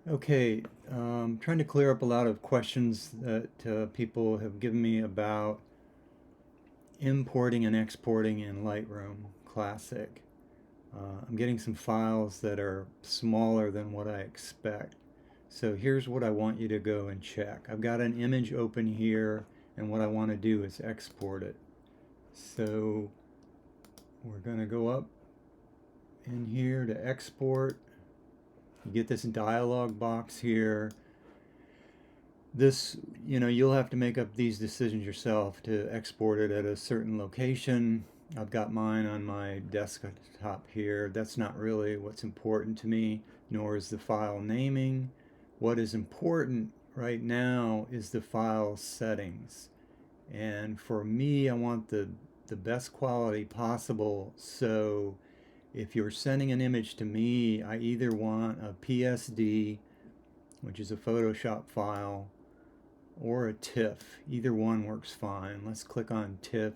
Okay, trying to clear up a lot of questions that people have given me about importing and exporting in Lightroom Classic. I'm getting some files that are smaller than what I expect. So here's what I want you to go and check. I've got an image open here, and what I want to do is export it. So we're going to go up in here to export. You get this dialog box here. This, you'll have to make up these decisions yourself to export it at a certain location. I've got mine on my desktop here. That's not really what's important to me, nor is the file naming. What is important right now is the file settings. And for me, I want the best quality possible. So if you're sending an image to me, I either want a PSD, which is a Photoshop file, or a TIFF. Either one works fine. Let's click on TIFF.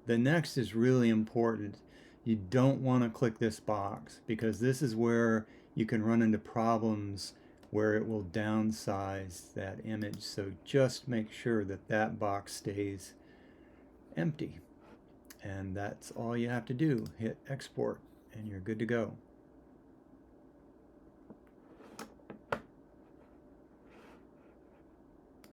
The next is really important. You don't want to click this box because this is where you can run into problems where it will downsize that image. So just make sure that that box stays empty. And that's all you have to do. Hit export and you're good to go.